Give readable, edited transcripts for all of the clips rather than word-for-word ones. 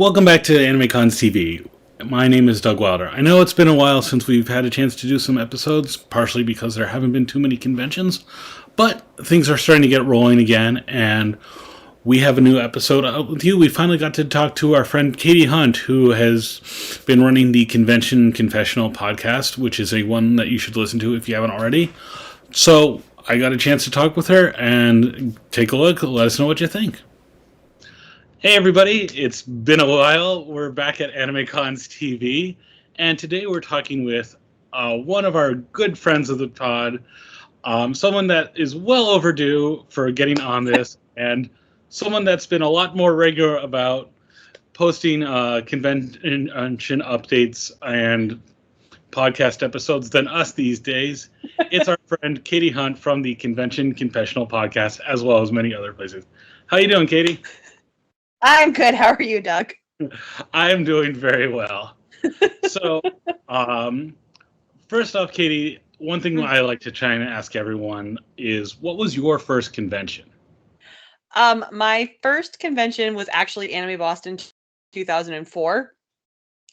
Welcome back to AnimeCons TV. My name is Doug Wilder. I know it's been a while since we've had a chance to do some episodes, partially because there haven't been too many conventions, but things are starting to get rolling again, and we have a new episode out with you. We finally got to talk to our friend Katy Hunt, who has been running the Confessional podcast, which is a one that you should listen to if you haven't already. So I got a chance to talk with her and take a look. Let us know what you think. Hey everybody, it's been a while. We're back at AnimeCons TV, and today we're talking with one of our good friends of the pod, someone that is well overdue for getting on this, and someone that's been a lot more regular about posting convention updates and podcast episodes than us these days. It's our friend Katy Hunt from the Confessional podcast, as well as many other places. How you doing, Katy? I'm good. How are you, Doug? I'm doing very well. So, first off, Katy, one thing I like to try and ask everyone is, what was your first convention? My first convention was actually Anime Boston 2004.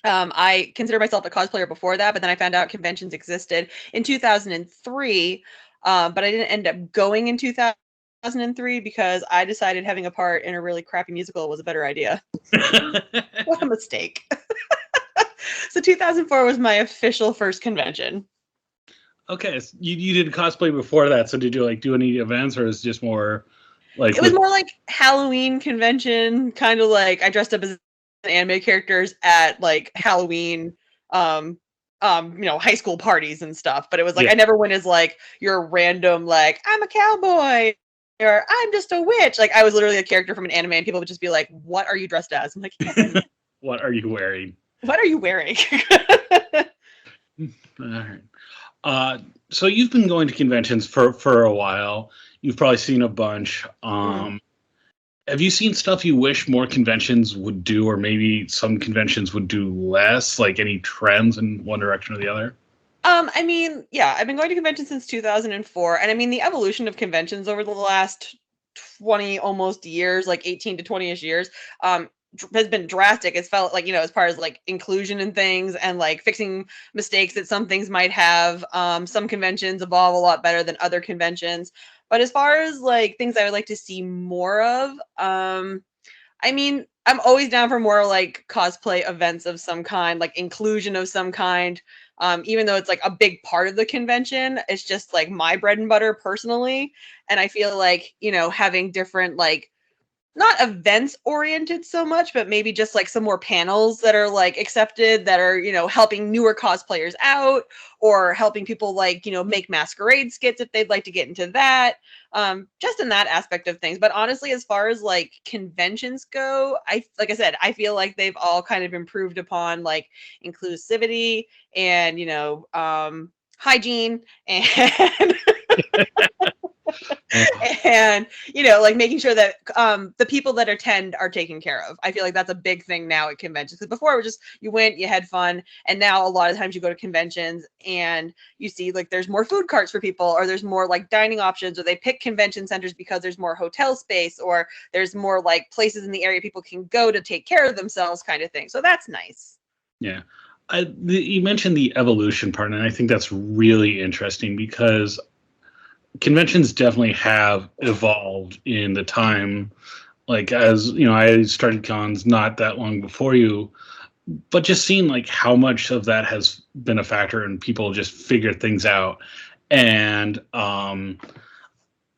I consider myself a cosplayer before that, but then I found out conventions existed in 2003, but I didn't end up going in 2003 because I decided having a part in a really crappy musical was a better idea. What a mistake. So 2004 was my official first convention. Okay, so you did cosplay before that, so did you do any events, or is it just more like... It was more like Halloween convention, kind of like I dressed up as anime characters at like Halloween high school parties and stuff, but it was like I never went as like your random like I'm a cowboy or I'm just a witch. Like I was literally a character from an anime, and people would just be like, "What are you dressed as?" I'm like, "What are you wearing? What are you wearing?" All right. So you've been going to conventions for a while. You've probably seen a bunch. Have you seen stuff you wish more conventions would do, or maybe some conventions would do less? Like any trends in one direction or the other? I mean, yeah, I've been going to conventions since 2004, and I mean the evolution of conventions over the last 20 almost years, like 18 to 20ish years, has been drastic. It's felt like, as far as like inclusion and things and like fixing mistakes that some things might have. Some conventions evolve a lot better than other conventions. But as far as like things I would like to see more of, I mean, I'm always down for more like cosplay events of some kind, like inclusion of some kind. Even though it's like a big part of the convention, it's just like my bread and butter personally. And I feel like, having different like not events oriented so much, but maybe just like some more panels that are like accepted that are, helping newer cosplayers out or helping people like, make masquerade skits if they'd like to get into that. Just in that aspect of things. But honestly, as far as like conventions go, like I said, I feel like they've all kind of improved upon like inclusivity and, hygiene and and like making sure that the people that attend are taken care of. I feel like that's a big thing now at conventions, because before it was just you went, you had fun, and now a lot of times you go to conventions and you see like there's more food carts for people, or there's more like dining options, or they pick convention centers because there's more hotel space, or there's more like places in the area people can go to take care of themselves, kind of thing. So that's nice. Yeah. You mentioned the evolution part, and I think that's really interesting because conventions definitely have evolved in the time. Like, as I started cons not that long before you, but just seeing like how much of that has been a factor and people just figure things out. And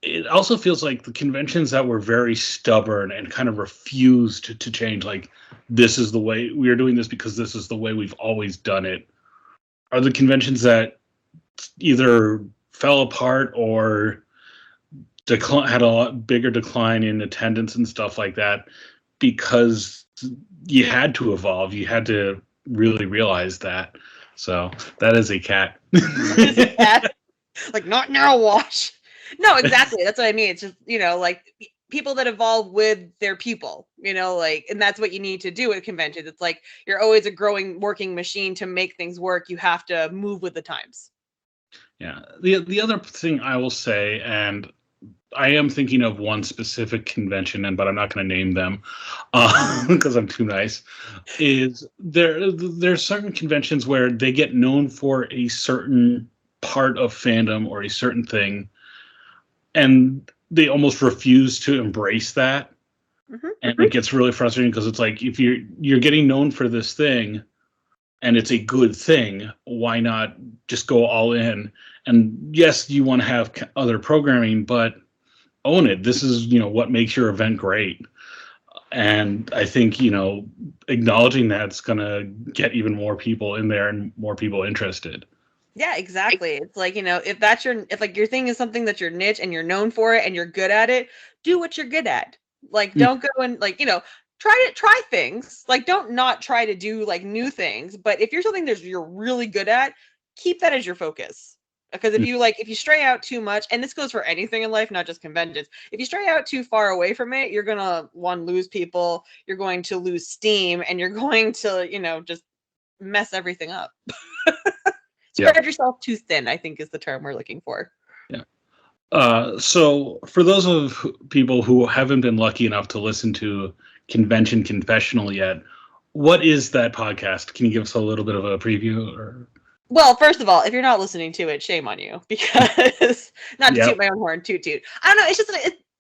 it also feels like the conventions that were very stubborn and kind of refused to change, like, this is the way we are doing this because this is the way we've always done it, are the conventions that either fell apart or had a lot bigger decline in attendance and stuff like that because you had to evolve. You had to really realize that. So that is a cat. Is a cat? Like, not now, Wash. No, exactly. That's what I mean. It's just, like people that evolve with their people, like, and that's what you need to do at conventions. It's like you're always a growing, working machine. To make things work, you have to move with the times. Yeah. The other thing I will say, and I am thinking of one specific convention, but I'm not going to name them because I'm too nice. Is there's certain conventions where they get known for a certain part of fandom or a certain thing, and they almost refuse to embrace that, and it gets really frustrating because it's like if you're getting known for this thing and it's a good thing, why not just go all in? And yes, you want to have other programming, but own it. This is, what makes your event great. And I think, acknowledging that's going to get even more people in there and more people interested. Yeah, exactly. It's like, if like your thing is something that's your niche and you're known for it and you're good at it, do what you're good at. Like, don't go and like, try things. Like, don't not try to do like new things. But if you're something that you're really good at, keep that as your focus. Because if you stray out too much, and this goes for anything in life, not just conventions, if you stray out too far away from it, you're gonna lose people, you're going to lose steam, and you're going to, just mess everything up. Spread yourself too thin, I think is the term we're looking for. Yeah. So for those of people who haven't been lucky enough to listen to Convention Confessional yet, what is that podcast? Can you give us a little bit of a preview? Or... Well, first of all, if you're not listening to it, shame on you, because not to toot my own horn, toot. I don't know. It's just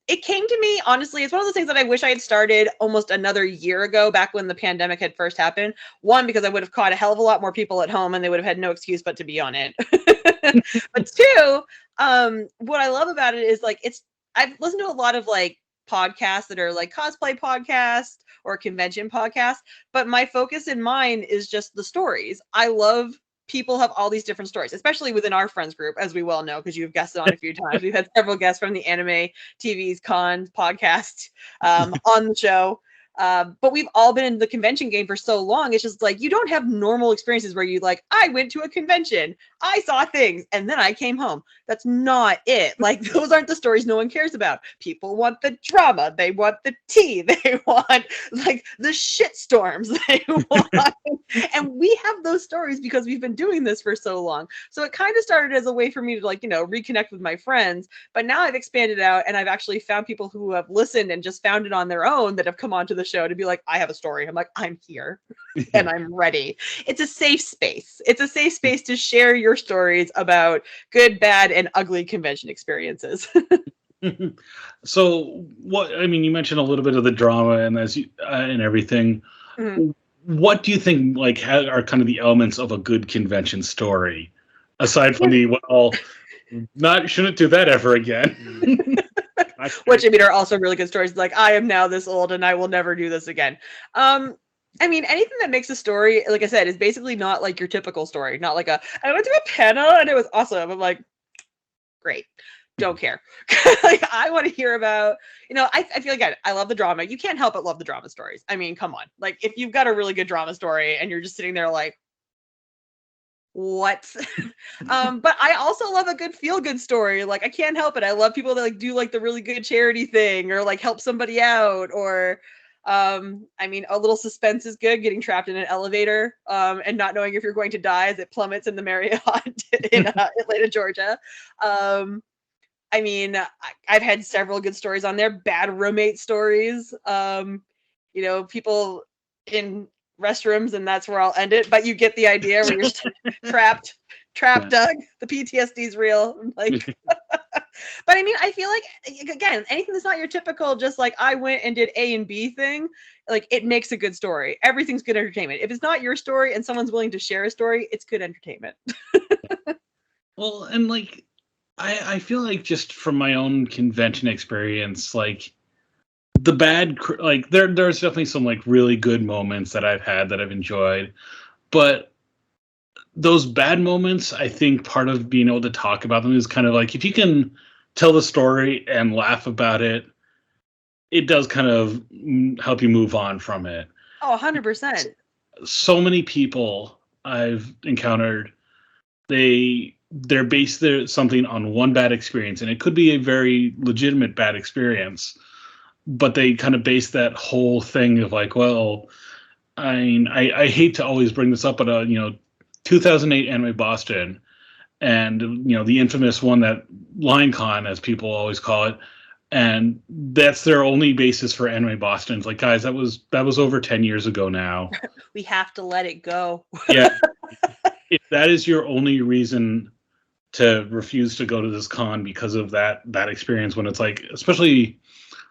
it came to me, honestly. It's one of those things that I wish I had started almost another year ago, back when the pandemic had first happened. One, because I would have caught a hell of a lot more people at home and they would have had no excuse but to be on it. But two, what I love about it is like I've listened to a lot of like podcasts that are like cosplay podcasts or convention podcasts, but my focus in mine is just the stories. I love people have all these different stories, especially within our friends group, as we well know, because you've guested on a few times. We've had several guests from the Anime TV's Cons podcast on the show. But we've all been in the convention game for so long. It's just like, you don't have normal experiences where you like, I went to a convention, I saw things, and then I came home. That's not it. Like, those aren't the stories no one cares about. People want the drama. They want the tea. They want like the shit storms. They want, and we have those stories because we've been doing this for so long. So it kind of started as a way for me to like, reconnect with my friends. But now I've expanded out and I've actually found people who have listened and just found it on their own that have come onto the show to be like, I have a story. I'm like, I'm here and I'm ready. It's a safe space. It's a safe space to share your stories about good, bad, and ugly convention experiences. So you mentioned a little bit of the drama and and everything. Mm-hmm. What do you think are kind of the elements of a good convention story, aside from shouldn't do that ever again? Which are also really good stories. Like, I am now this old and I will never do this again. Anything that makes a story, like I said, is basically not like your typical story. Not like I went to a panel and it was awesome. I'm like, great. Don't care. Like, I want to hear about, I feel like I love the drama. You can't help but love the drama stories. I mean, come on. Like, if you've got a really good drama story and you're just sitting there like, what? But I also love a good feel-good story. Like, I can't help it. I love people that like do like the really good charity thing or like help somebody out, or a little suspense is good, getting trapped in an elevator and not knowing if you're going to die as it plummets in the Marriott in Atlanta, Georgia. I've had several good stories on there. Bad roommate stories. People in restrooms, and that's where I'll end it. But you get the idea, where you're trapped, Doug. The PTSD is real. Like, but I feel like, again, anything that's not your typical, just like I went and did A and B thing, like, it makes a good story. Everything's good entertainment. If it's not your story and someone's willing to share a story, it's good entertainment. Well, and like, I feel like just from my own convention experience, like, the bad, like, there's definitely some like really good moments that I've had that I've enjoyed, but those bad moments, I think part of being able to talk about them is kind of like, if you can tell the story and laugh about it, it does kind of help you move on from it. Oh, 100%. So many people I've encountered, they're based something on one bad experience, and it could be a very legitimate bad experience, but they kind of base that whole thing of like, well, I hate to always bring this up, but 2008 Anime Boston, and the infamous one, that LineCon, as people always call it, and that's their only basis for Anime Boston. It's like, guys, that was over 10 years ago now. We have to let it go. Yeah, if that is your only reason to refuse to go to this con because of that experience, when it's like, especially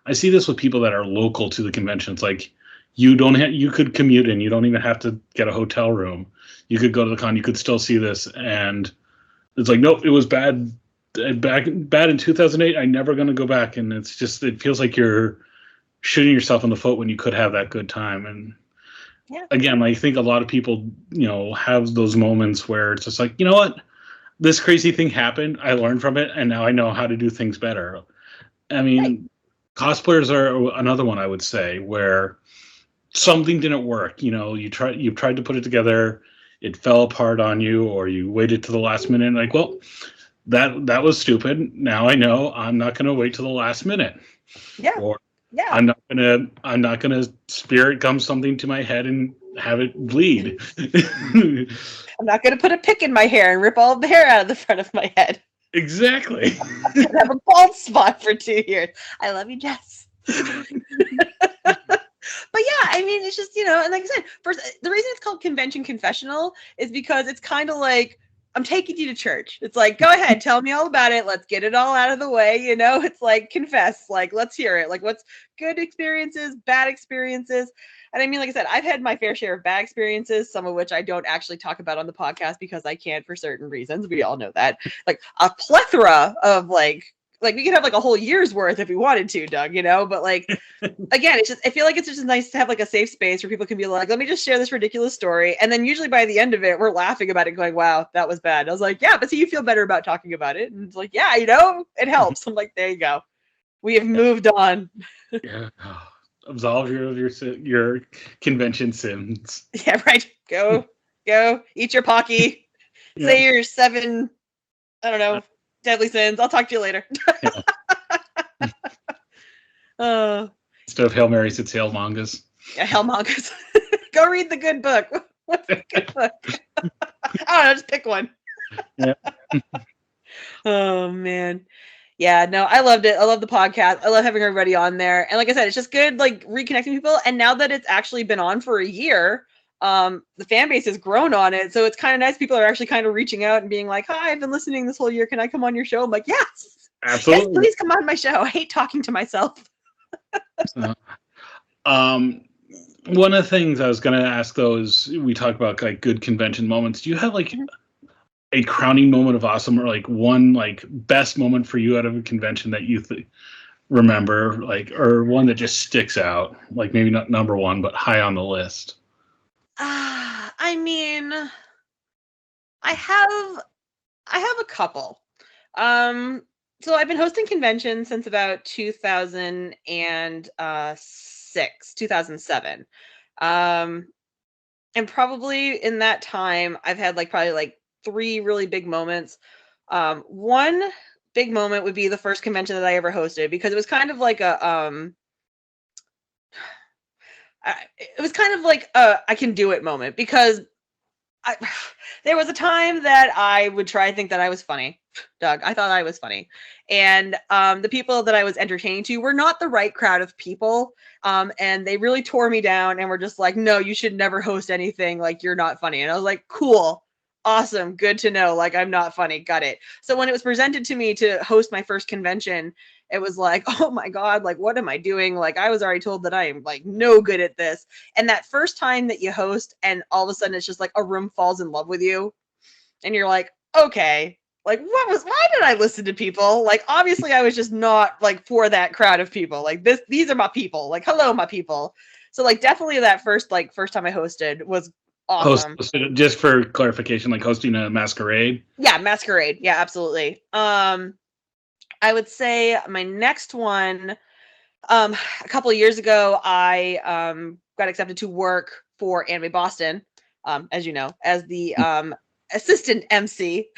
I see this with people that are local to the convention. It's like, you could commute in, you don't even have to get a hotel room. You could go to the con, you could still see this, and it's like, nope, it was bad bad in 2008. I'm never going to go back. And it's just, it feels like you're shooting yourself in the foot when you could have that good time. And again, I think a lot of people, have those moments where it's just like, you know what, this crazy thing happened, I learned from it, and now I know how to do things better. I mean, cosplayers are another one, I would say, where something didn't work. You tried to put it together, it fell apart on you, or you waited to the last minute. Like, well, that was stupid. Now I know I'm not going to wait to the last minute. Yeah. Or I'm not gonna spirit gum something to my head and have it bleed. I'm not gonna put a pick in my hair and rip all the hair out of the front of my head. Exactly. I'm gonna have a bald spot for 2 years. I love you, Jess. But yeah, I mean, it's just, and like I said, first, the reason it's called Convention Confessional is because it's kind of like, I'm taking you to church. It's like, go ahead, tell me all about it. Let's get it all out of the way. It's like, confess, like, let's hear it. Like, what's good experiences, bad experiences. And I mean, like I said, I've had my fair share of bad experiences, some of which I don't actually talk about on the podcast because I can't for certain reasons. We all know that. Like a plethora of like we could have like a whole year's worth if we wanted to, Doug, but like, again, it's just, I feel like it's just nice to have like a safe space where people can be like, let me just share this ridiculous story. And then usually by the end of it, we're laughing about it going, wow, that was bad. I was like, yeah, but see, you feel better about talking about it. And it's like, yeah, it helps. I'm like, there you go. We have moved on. Yeah. Absolve your convention sins. Yeah, right. Go, eat your Pocky. Say your 7, I don't know, deadly sins. I'll talk to you later. Instead of Hail Marys, it's Hail Mangas. Yeah, Hail Mangas. Go read the good book. What's the good book? I don't know, just pick one. Yeah. Oh, man. Yeah, no, I loved it. I love the podcast. I love having everybody on there. And like I said, it's just good, like, reconnecting people. And now that it's actually been on for a year, the fan base has grown on it. So it's kind of nice. People are actually kind of reaching out and being like, hi, I've been listening this whole year. Can I come on your show? I'm like, yes. Absolutely. Yes, please come on my show. I hate talking to myself. One of the things I was going to ask, though, is we talk about like good convention moments. Do you have like a crowning moment of awesome, or like one like best moment for you out of a convention that you remember, like, or one that just sticks out, like maybe not number one, but high on the list? I mean, I have a couple. So I've been hosting conventions since about 2006, 2007. And probably in that time, I've had probably 3 really big moments. One big moment would be the first convention that I ever hosted, because it was kind of like a it was kind of like a I can do it moment, because there was a time that I would try to think that I was funny, Doug. I thought I was funny. And the people that I was entertaining to were not the right crowd of people. And they really tore me down and were just like, no, you should never host anything. Like, you're not funny. And I was like, cool. Awesome. Good to know. Like, I'm not funny. Got it. So when it was presented to me to host my first convention, it was like, oh my God, like, what am I doing? Like, I was already told that I am no good at this. And that first time that you host and all of a sudden it's just like a room falls in love with you. And you're like, okay, why did I listen to people? Like, obviously I was just not for that crowd of people. These are my people. Hello, my people. So definitely that first time I hosted was awesome. Just for clarification, hosting a masquerade? Yeah, masquerade. Yeah, absolutely. I would say my next one, a couple of years ago, I got accepted to work for Anime Boston, as you know, as the assistant MC.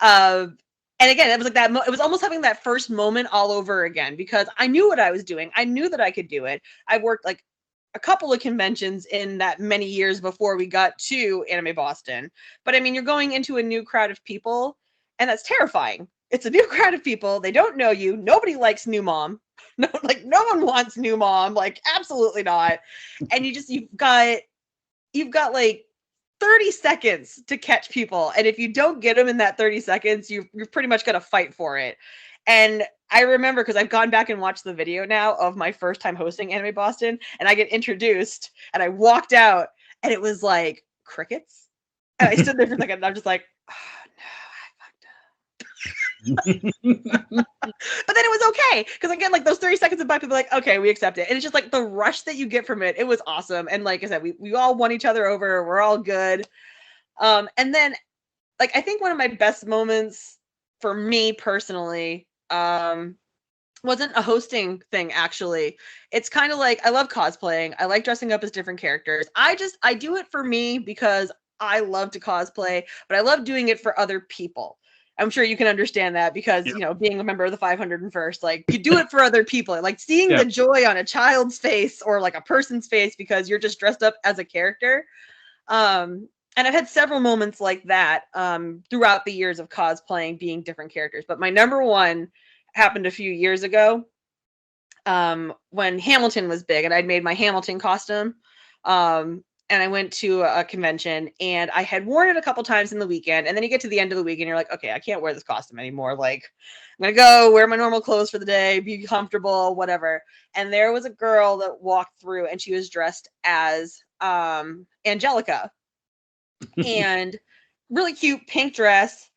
And again, it was that. It was almost having that first moment all over again, because I knew what I was doing. I knew that I could do it. I worked a couple of conventions in that many years before we got to Anime Boston. But I mean, you're going into a new crowd of people, and that's terrifying. It's a new crowd of people. They don't know you. Nobody likes new mom. No, like no one wants new mom. Like absolutely not. And you've got like 30 seconds to catch people, and if you don't get them in that 30 seconds, you're pretty much gonna fight for it. And I remember, because I've gone back and watched the video now of my first time hosting Anime Boston, and I get introduced, and I walked out, and it was like crickets, and I stood there for a second, and I'm just like, oh no, I fucked up. But then it was okay, because again, like those 30 seconds of back, people are like, okay, we accept it. And it's just like the rush that you get from it. It was awesome. And like I said, we all won each other over. We're all good. And then like I think one of my best moments for me personally wasn't a hosting thing, actually. It's kind of like I love cosplaying. I like dressing up as different characters. I do it for me because I love to cosplay, but I love doing it for other people. I'm sure you can understand that because, you know, being a member of the 501st, like you do it for other people. Like seeing the joy on a child's face or like a person's face because you're just dressed up as a character. And I've had several moments like that throughout the years of cosplaying, being different characters. But my number one happened a few years ago when Hamilton was big, and I'd made my Hamilton costume. And I went to a convention, and I had worn it a couple times in the weekend. And then you get to the end of the week and you're like, okay, I can't wear this costume anymore. Like, I'm going to go wear my normal clothes for the day, be comfortable, whatever. And there was a girl that walked through, and she was dressed as Angelica, and really cute pink dress.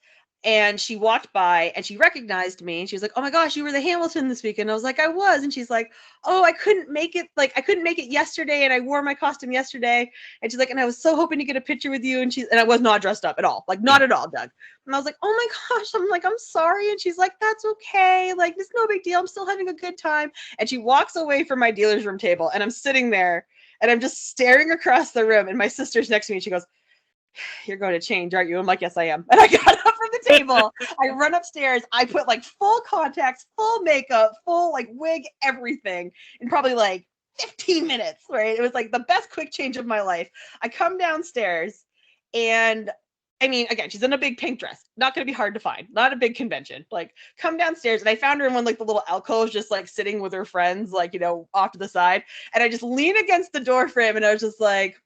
And she walked by and she recognized me, and she was like, oh my gosh, you were the Hamilton this weekend. I was like, I was. And she's like, oh, I couldn't make it yesterday, and I wore my costume yesterday. And she's like, and I was so hoping to get a picture with you. And I was not dressed up at all, like not at all, Doug. And I was like, oh my gosh, I'm like, I'm sorry. And she's like, that's okay, like it's no big deal, I'm still having a good time. And she walks away from my dealer's room table, and I'm sitting there and I'm just staring across the room, and my sister's next to me, and she goes, you're going to change, aren't you? I'm like, yes, I am. And I got up from the table. I run upstairs. I put like full contacts, full makeup, full like wig, everything in probably like 15 minutes, right? It was like the best quick change of my life. I come downstairs, and I mean, again, she's in a big pink dress. Not going to be hard to find. Not a big convention. Like, come downstairs, and I found her in one like the little alcove, just like sitting with her friends, like, you know, off to the side. And I just lean against the door frame, and I was just like,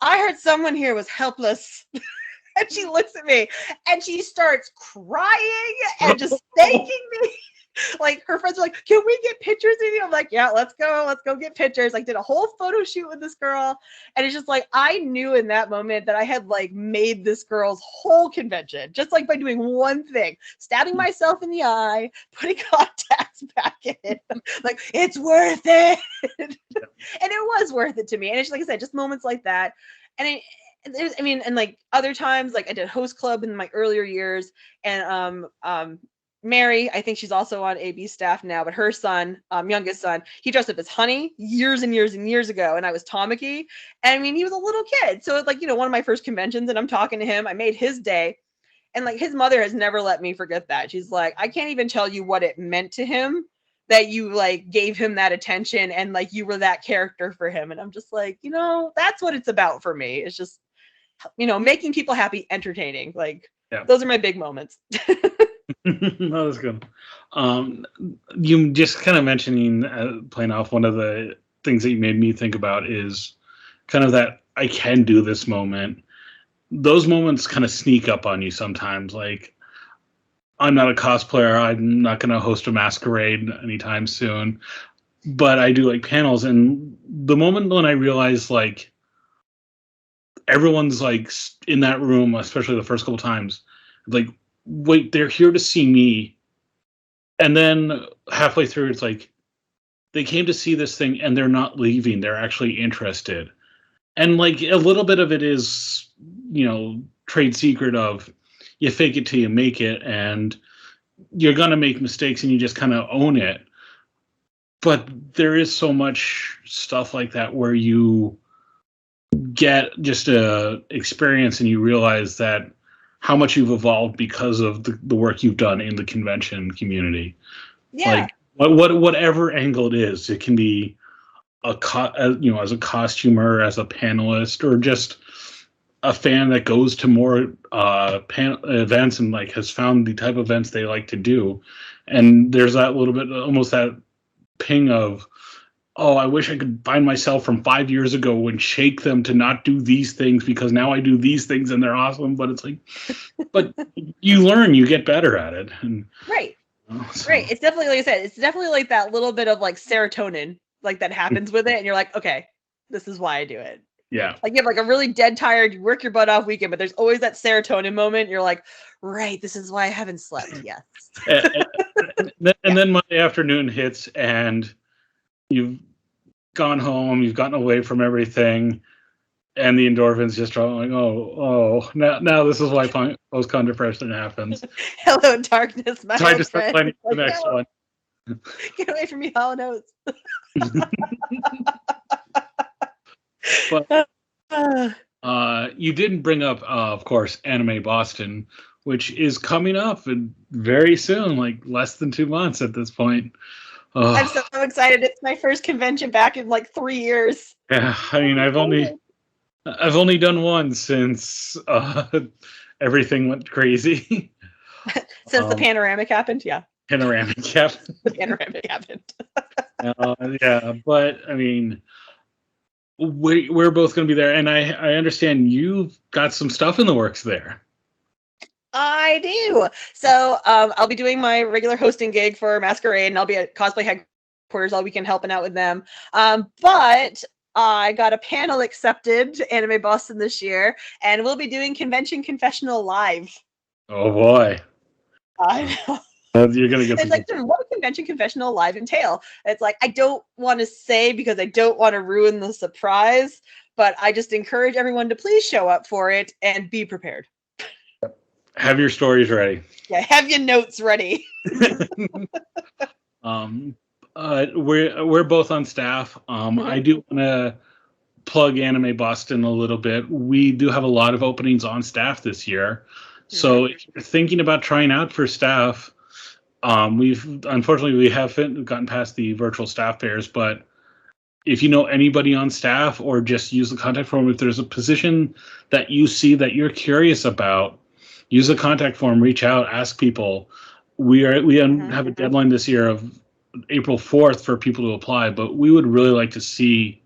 I heard someone here was helpless. And she looks at me and she starts crying and just thanking me. Like her friends are like, can we get pictures of you? I'm like, yeah, let's go get pictures. Like did a whole photo shoot with this girl. And it's just like, I knew in that moment that I had like made this girl's whole convention just like by doing one thing, stabbing myself in the eye, putting contacts back in. Like, it's worth it. And it was worth it to me. And it's like I said, just moments like that. And and like other times, like I did host club in my earlier years, and Mary, I think she's also on AB's staff now, but her son, youngest son, he dressed up as Honey years and years and years ago, and I was Tamaki. And I mean, he was a little kid, so it's like, you know, one of my first conventions, and I'm talking to him. I made his day, and like his mother has never let me forget that. She's like, I can't even tell you what it meant to him that you like gave him that attention, and like you were that character for him. And I'm just like, you know, that's what it's about for me. It's just, you know, making people happy, entertaining. Like, those are my big moments. That was good. You just kind of mentioning playing off, one of the things that you made me think about is kind of that I can do this moment. Those moments kind of sneak up on you sometimes. Like, I'm not a cosplayer. I'm not going to host a masquerade anytime soon, but I do like panels. And the moment when I realized like everyone's like in that room, especially the first couple times, like, wait, they're here to see me. And then halfway through, it's like, they came to see this thing and they're not leaving. They're actually interested. And like a little bit of it is, you know, trade secret of you fake it till you make it, and you're going to make mistakes and you just kind of own it. But there is so much stuff like that where you get just a experience and you realize that how much you've evolved because of the work you've done in the convention community. Yeah. Like whatever angle it is, it can be as a costumer, as a panelist, or just a fan that goes to more events and like has found the type of events they like to do. And there's that little bit, almost that ping of, oh, I wish I could find myself from 5 years ago and shake them to not do these things because now I do these things and they're awesome. But it's like, but you learn, you get better at it. And, Right. so. Right. It's definitely, like I said, it's definitely like that little bit of like serotonin, like that happens with it. And you're like, okay, this is why I do it. Yeah. Like you have like a really dead tired, you work your butt off weekend, but there's always that serotonin moment. You're like, right, this is why I haven't slept. Yes. And then Monday afternoon hits and you've gone home, you've gotten away from everything, and the endorphins just are like, now this is why post-con depression happens. Hello, darkness, my So I old just start friend. planning the next one. Get away from me, Hollow Notes. But you didn't bring up, of course, Anime Boston, which is coming up and very soon, like less than 2 months at this point. I'm so excited! It's my first convention back in like 3 years. Yeah, I mean, I've only done one since everything went crazy. Since the panoramic happened, yeah. Panoramic happened. The panoramic happened. Yeah, but I mean, we're both going to be there, and I understand you've got some stuff in the works there. I do. So I'll be doing my regular hosting gig for Masquerade, and I'll be at Cosplay Headquarters all weekend helping out with them. But I got a panel accepted to Anime Boston this year, and we'll be doing Convention Confessional live. Oh boy! I know. You're gonna get. It's like, what a Convention Confessional live entail? It's like I don't want to say because I don't want to ruin the surprise, but I just encourage everyone to please show up for it and be prepared. Have your stories ready. Yeah, have your notes ready. We're both on staff. I do want to plug Anime Boston a little bit. We do have a lot of openings on staff this year, so if you're thinking about trying out for staff, we haven't gotten past the virtual staff fairs, but if you know anybody on staff or just use the contact form, if there's a position that you see that you're curious about, use the contact form, reach out, ask people. We have a deadline this year of April 4th for people to apply, but we would really like to see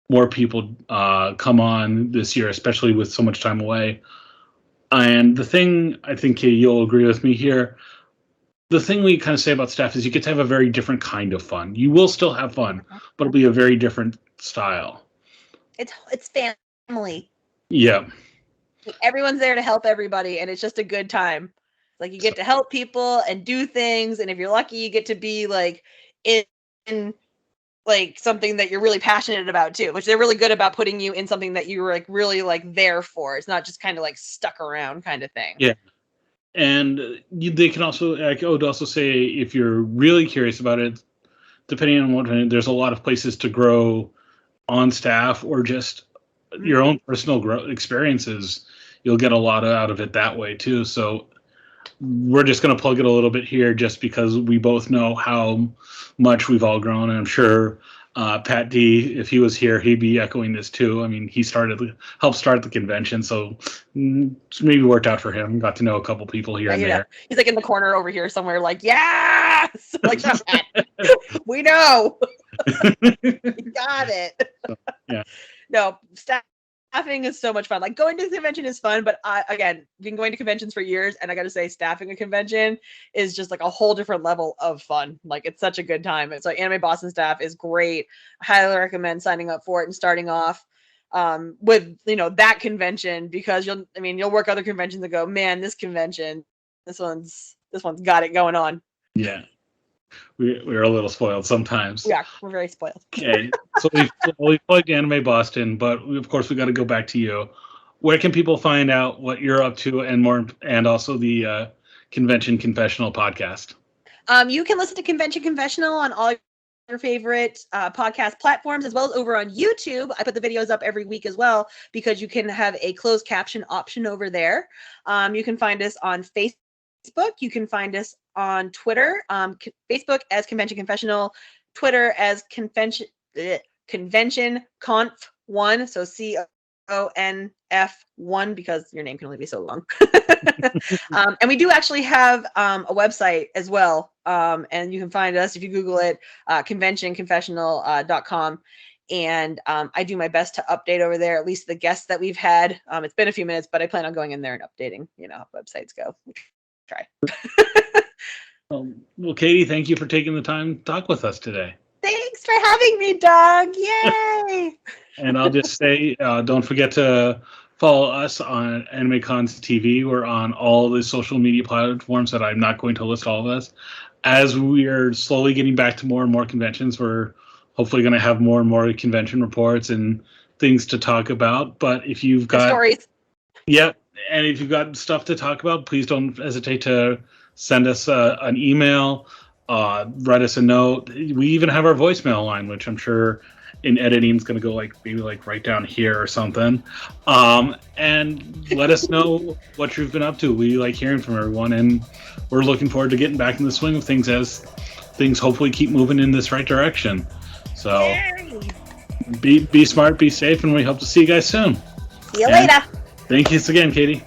more people come on this year, especially with so much time away. And the thing, I think Katy, you'll agree with me here, the thing we kind of say about staff is you get to have a very different kind of fun. You will still have fun, but it'll be a very different style. It's family. Yeah. Everyone's there to help everybody, and it's just a good time. Like you get to help people and do things, and if you're lucky, you get to be like in like something that you're really passionate about too, which they're really good about putting you in something that you were like really like there for. It's not just kind of like stuck around kind of thing. Yeah. And they can also, I would also say, if you're really curious about it, depending on what, there's a lot of places to grow on staff or just your own personal experiences. You'll get a lot out of it that way too. So we're just going to plug it a little bit here just because we both know how much we've all grown. And I'm sure Pat D, if he was here, he'd be echoing this too. I mean, he helped start the convention, so maybe worked out for him. Got to know a couple people here and there. He's like in the corner over here somewhere, like, yes, like we know, you got it. Yeah. No, staffing is so much fun. Like going to the convention is fun, but again, been going to conventions for years, and I got to say, staffing a convention is just like a whole different level of fun. Like it's such a good time. It's like Anime Boston staff is great. I highly recommend signing up for it and starting off with that convention, because you'll work other conventions and go, man, this convention, this one's got it going on. Yeah. We're a little spoiled sometimes. Yeah, we're very spoiled. Okay, so we plugged Anime Boston, but of course we got to go back to you. Where can people find out what you're up to and also the Convention Confessional podcast? You can listen to Convention Confessional on all your favorite podcast platforms, as well as over on YouTube. I put the videos up every week as well, because you can have a closed caption option over there. You can find us on Facebook. You can find us on Twitter, Facebook as Convention Confessional, Twitter as Convention Conf 1, so CONF1, because your name can only be so long. And we do actually have a website as well, and you can find us if you Google it, confessional.com. And I do my best to update over there, at least the guests that we've had. It's been a few minutes, but I plan on going in there and updating, how websites go. Try. Well, Katie, thank you for taking the time to talk with us today. Thanks for having me, Doug. Yay! And I'll just say, don't forget to follow us on AnimeCons TV. We're on all the social media platforms that I'm not going to list all of us. As we are slowly getting back to more and more conventions, we're hopefully going to have more and more convention reports and things to talk about. But if you've got stories, and if you've got stuff to talk about, please don't hesitate to send us an email, write us a note. We even have our voicemail line, which I'm sure in editing is going to go maybe right down here or something. And let us know what you've been up to. We like hearing from everyone, and we're looking forward to getting back in the swing of things as things hopefully keep moving in this right direction. So be smart, be safe, and we hope to see you guys soon. See you later. Thank you again, Katie.